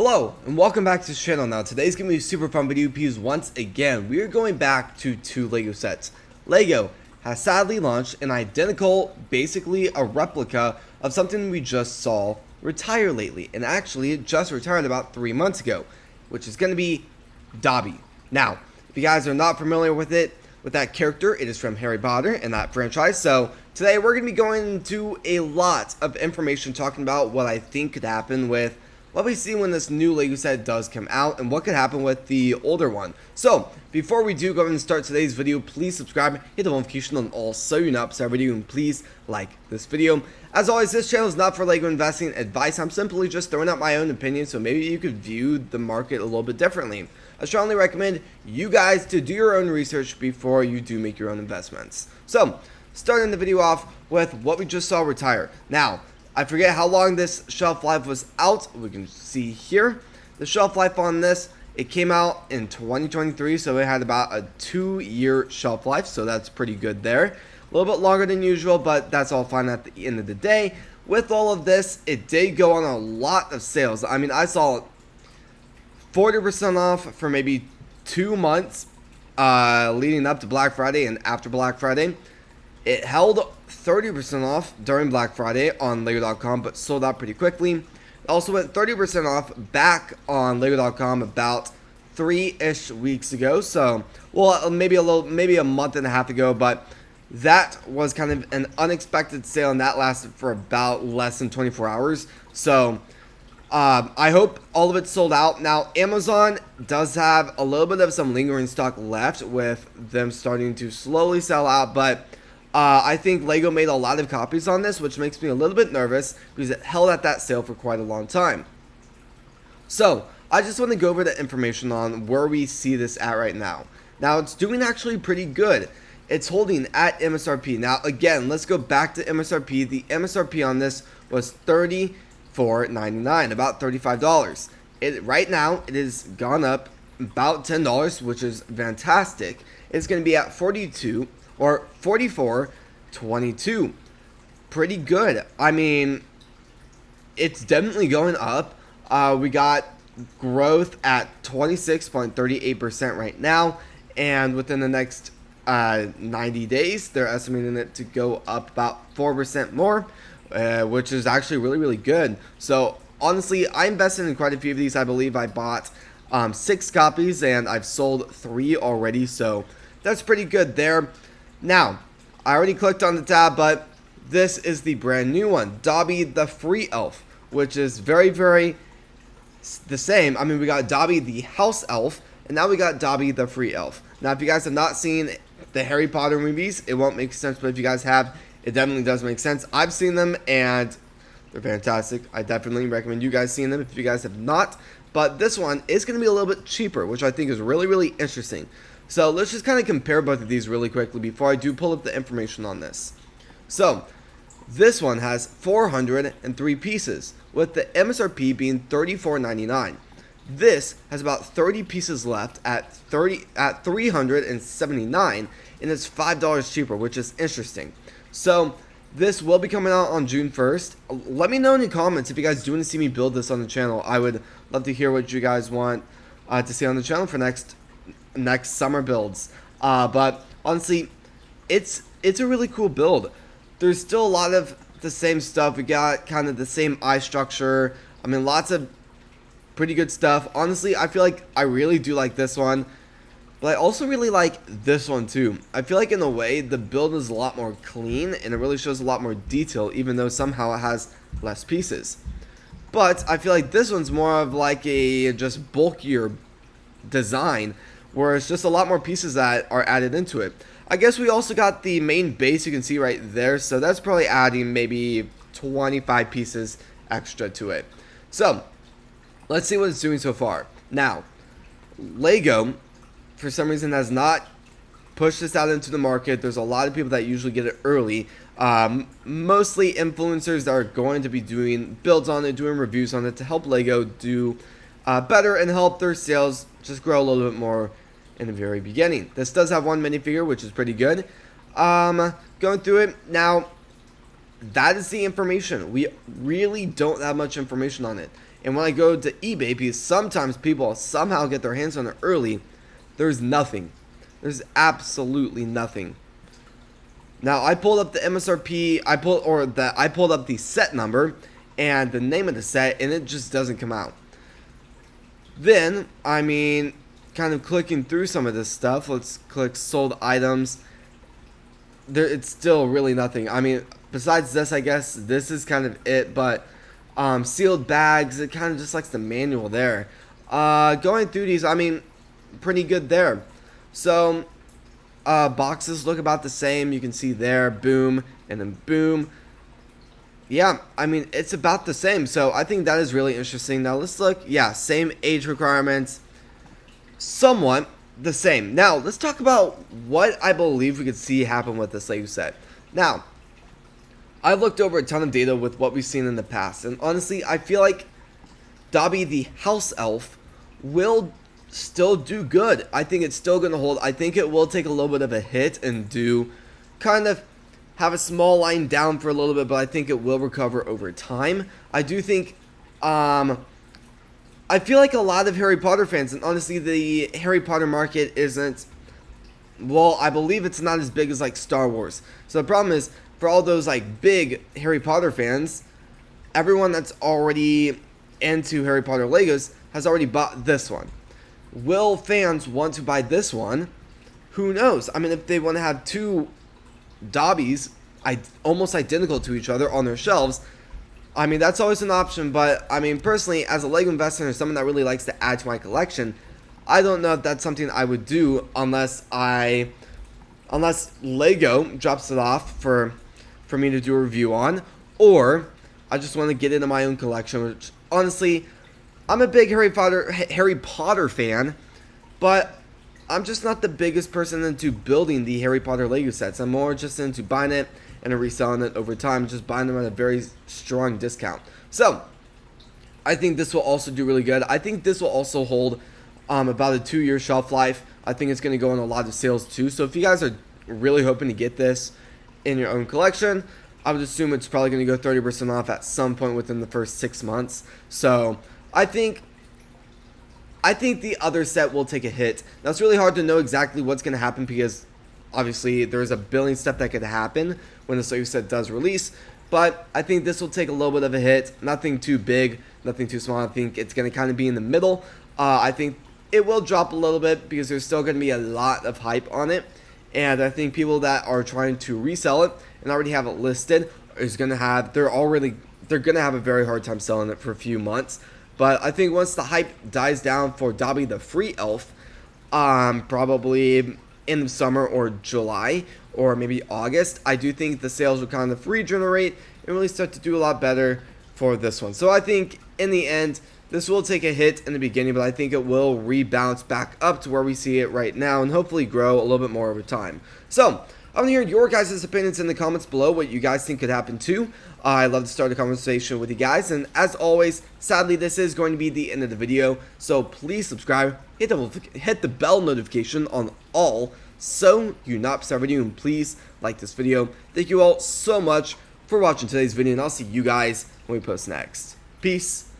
Hello and welcome back to the channel. Now today's gonna be a super fun video because once again we are going back to two LEGO sets. LEGO has sadly launched an identical, basically a replica of something we just saw retire lately, and actually it just retired about 3 months ago, which is gonna be Dobby. Now, if you guys are not familiar with that character, it is from Harry Potter and that franchise. So today we're gonna be going into a lot of information talking about what I think could happen with what we see when this new LEGO set does come out and what could happen with the older one. So, before we do go ahead and start today's video, please subscribe, hit the notification on all so you're not missing our video, and please like this video. As always, this channel is not for LEGO investing advice. I'm simply just throwing out my own opinion, so maybe you could view the market a little bit differently. I strongly recommend you guys to do your own research before you do make your own investments. So, starting the video off with what we just saw retire. Now, I forget how long this shelf life was out. We can see here the shelf life on this. It came out in 2023, so it had about a 2-year shelf life, so that's pretty good there. A little bit longer than usual, but that's all fine at the end of the day. With all of this, it did go on a lot of sales. I mean, I saw 40% off for maybe 2 months leading up to Black Friday and after Black Friday. It held 30% off during Black Friday on LEGO.com, but sold out pretty quickly. It also went 30% off back on LEGO.com about 3-ish weeks ago. So, well, maybe a month and a half ago, but that was kind of an unexpected sale, and that lasted for about less than 24 hours. So, I hope all of it sold out. Now, Amazon does have a little bit of some lingering stock left with them starting to slowly sell out, but I think LEGO made a lot of copies on this, which makes me a little bit nervous because it held at that sale for quite a long time. So, I just want to go over the information on where we see this at right now. Now, it's doing actually pretty good. It's holding at MSRP. Now, again, let's go back to MSRP. The MSRP on this was $34.99, about $35. Right now, it has gone up about $10, which is fantastic. It's going to be at 42 or 44.22. Pretty good. I mean, it's definitely going up. We got growth at 26.38% right now, and within the next 90 days, they're estimating it to go up about 4% more, which is actually really good. So honestly, I invested in quite a few of these. I believe I bought 6 copies and I've sold 3 already, so that's pretty good there. Now, I already clicked on the tab, but this is the brand new one, Dobby the Free Elf, which is very the same. I mean, we got Dobby the House Elf, and now we got Dobby the Free Elf. Now, if you guys have not seen the Harry Potter movies, it won't make sense, but if you guys have, it definitely does make sense. I've seen them, and they're fantastic. I definitely recommend you guys seeing them if you guys have not, but this one is going to be a little bit cheaper, which I think is really interesting. So let's just kind of compare both of these really quickly before I do pull up the information on this. So this one has 403 pieces, with the MSRP being $34.99. This has about 30 pieces left at $379, and it's $5 cheaper, which is interesting. So this will be coming out on June 1st. Let me know in the comments if you guys do want to see me build this on the channel. I would love to hear what you guys want to see on the channel for next summer builds. But honestly, it's a really cool build. There's still a lot of the same stuff. We got kind of the same eye structure. I mean, lots of pretty good stuff. Honestly, I feel like I really do like this one, but I also really like this one too. I feel like in a way the build is a lot more clean and it really shows a lot more detail, even though somehow it has less pieces. But I feel like this one's more of like a just bulkier design, where it's just a lot more pieces that are added into it. I guess we also got the main base you can see right there, so that's probably adding maybe 25 pieces extra to it. So let's see what it's doing so far. Now, LEGO, for some reason, has not pushed this out into the market. There's a lot of people that usually get it early. Mostly influencers that are going to be doing builds on it, doing reviews on it to help LEGO do better and help their sales just grow a little bit more in the very beginning. This does have one minifigure, which is pretty good. Going through it now, that is the information. We really don't have much information on it. And when I go to eBay, because sometimes people somehow get their hands on it early, there's nothing. There's absolutely nothing. Now I pulled up the MSRP, I pulled up the set number and the name of the set, and it just doesn't come out. Then, I mean, kind of clicking through some of this stuff, let's click sold items. It's still really nothing. I mean, besides this, I guess this is kind of it, but sealed bags, it kind of just likes the manual there. Going through these, I mean, pretty good there. So boxes look about the same. You can see there, boom, and then boom. Yeah, I mean, it's about the same. So I think that is really interesting. Now let's look. Yeah, same age requirements, somewhat the same. Now let's talk about what I believe we could see happen with this LEGO set. Now, I looked over a ton of data with what we've seen in the past, and honestly, I feel like Dobby the house elf will still do good. I think it's still going to hold. I think it will take a little bit of a hit and do kind of have a small line down for a little bit, but I think it will recover over time. I do think, I feel like a lot of Harry Potter fans, and honestly, the Harry Potter market isn't, well, I believe it's not as big as like Star Wars. So the problem is, for all those like big Harry Potter fans, everyone that's already into Harry Potter Legos has already bought this one. Will fans want to buy this one? Who knows? I mean, if they want to have two Dobbies almost identical to each other on their shelves, I mean, that's always an option. But I mean, personally, as a LEGO investor and someone that really likes to add to my collection, I don't know if that's something I would do unless LEGO drops it off for me to do a review on, or I just want to get into my own collection, which honestly, I'm a big Harry Potter fan, but I'm just not the biggest person into building the Harry Potter LEGO sets. I'm more just into buying it and reselling it over time, just buying them at a very strong discount. So I think this will also do really good. I think this will also hold about a 2-year shelf life. I think it's going to go on a lot of sales too. So if you guys are really hoping to get this in your own collection, I would assume it's probably going to go 30% off at some point within the first 6 months. So I think the other set will take a hit. Now, it's really hard to know exactly what's going to happen because obviously there's a billion stuff that could happen when the LEGO set does release. But I think this will take a little bit of a hit. Nothing too big, nothing too small. I think it's going to kind of be in the middle. I think it will drop a little bit because there's still going to be a lot of hype on it. And I think people that are trying to resell it and already have it listed they're going to have a very hard time selling it for a few months. But I think once the hype dies down for Dobby the Free Elf, probably in the summer or July or maybe August, I do think the sales will kind of regenerate and really start to do a lot better for this one. So I think in the end, this will take a hit in the beginning, but I think it will rebound back up to where we see it right now and hopefully grow a little bit more over time. So I want to hear your guys' opinions in the comments below, what you guys think could happen too. I love to start a conversation with you guys, and as always, sadly, this is going to be the end of the video, so please subscribe, hit the bell notification on all, so you not miss our video, and please like this video. Thank you all so much for watching today's video, and I'll see you guys when we post next. Peace.